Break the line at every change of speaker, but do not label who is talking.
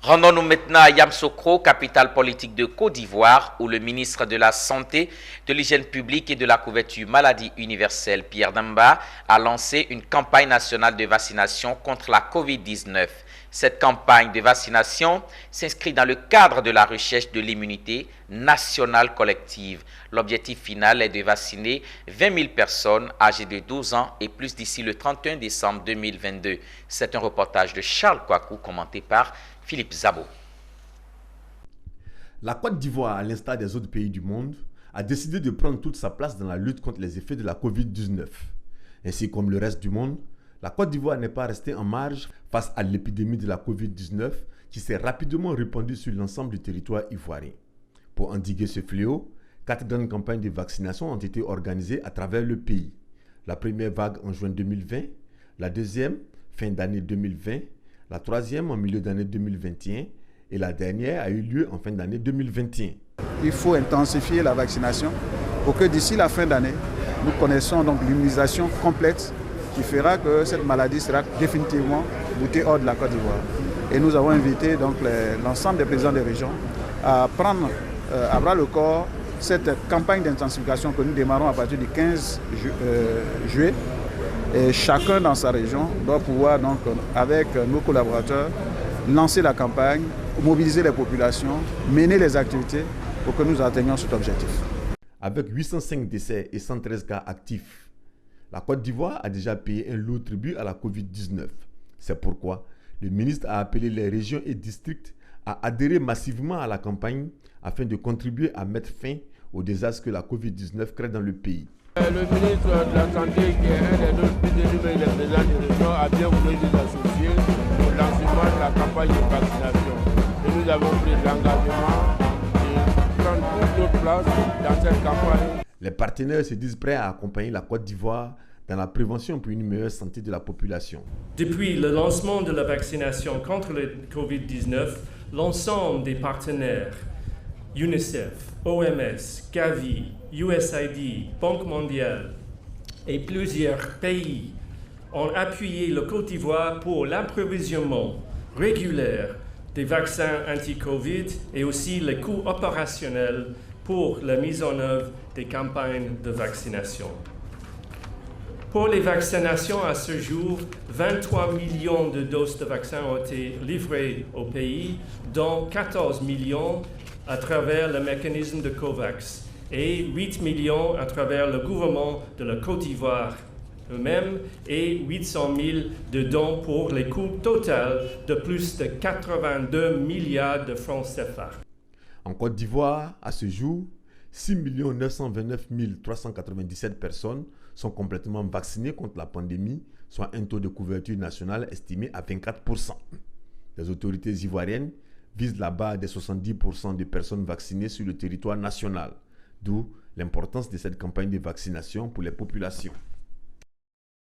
Rendons-nous maintenant à Yamoussoukro, capitale politique de Côte d'Ivoire, où le ministre de la Santé, de l'Hygiène publique et de la couverture maladie universelle, Pierre Damba, a lancé une campagne nationale de vaccination contre la COVID-19. Cette campagne de vaccination s'inscrit dans le cadre de la recherche de l'immunité nationale collective. L'objectif final est de vacciner 20 000 personnes âgées de 12 ans et plus d'ici le 31 décembre 2022. C'est un reportage de Charles Kouakou commenté par Philippe Zabo.
La Côte d'Ivoire, à l'instar des autres pays du monde, a décidé de prendre toute sa place dans la lutte contre les effets de la COVID-19. Ainsi comme le reste du monde, la Côte d'Ivoire n'est pas restée en marge face à l'épidémie de la COVID-19 qui s'est rapidement répandue sur l'ensemble du territoire ivoirien. Pour endiguer ce fléau, 4 grandes campagnes de vaccination ont été organisées à travers le pays. La première vague en juin 2020, la deuxième fin d'année 2020, la troisième en milieu d'année 2021 et la dernière a eu lieu en fin d'année 2021.
Il faut intensifier la vaccination pour que d'ici la fin d'année, nous connaissons donc l'immunisation complète qui fera que cette maladie sera définitivement boutée hors de la Côte d'Ivoire. Et nous avons invité donc l'ensemble des présidents des régions à prendre à bras le corps cette campagne d'intensification que nous démarrons à partir du 15 juillet. Et chacun dans sa région doit pouvoir, donc, avec nos collaborateurs, lancer la campagne, mobiliser les populations, mener les activités pour que nous atteignions cet objectif.
Avec 805 décès et 113 cas actifs, la Côte d'Ivoire a déjà payé un lourd tribut à la COVID-19. C'est pourquoi le ministre a appelé les régions et districts à adhérer massivement à la campagne afin de contribuer à mettre fin au désastre que la COVID-19 crée dans le pays.
Le ministre de la Santé, qui est un des autres plus élus et les présidents de région, a bien voulu nous associer au lancement de la campagne de vaccination. Et nous avons pris l'engagement de prendre toute notre place dans cette campagne.
Les partenaires se disent prêts à accompagner la Côte d'Ivoire dans la prévention pour une meilleure santé de la population.
Depuis le lancement de la vaccination contre le COVID-19, l'ensemble des partenaires, UNICEF, OMS, Gavi, USAID, Banque mondiale et plusieurs pays ont appuyé le Côte d'Ivoire pour l'approvisionnement régulier des vaccins anti-Covid et aussi les coûts opérationnels pour la mise en œuvre des campagnes de vaccination. Pour les vaccinations à ce jour, 23 millions de doses de vaccins ont été livrées au pays, dont 14 millions à travers le mécanisme de COVAX et 8 millions à travers le gouvernement de la Côte d'Ivoire eux-mêmes et 800 000 de dons pour les coûts totaux de plus de 82 milliards de francs CFA.
En Côte d'Ivoire, à ce jour, 6 929 397 personnes sont complètement vaccinées contre la pandémie, soit un taux de couverture nationale estimé à 24%. Les autorités ivoiriennes visent la barre des 70% de personnes vaccinées sur le territoire national, d'où l'importance de cette campagne de vaccination pour les populations.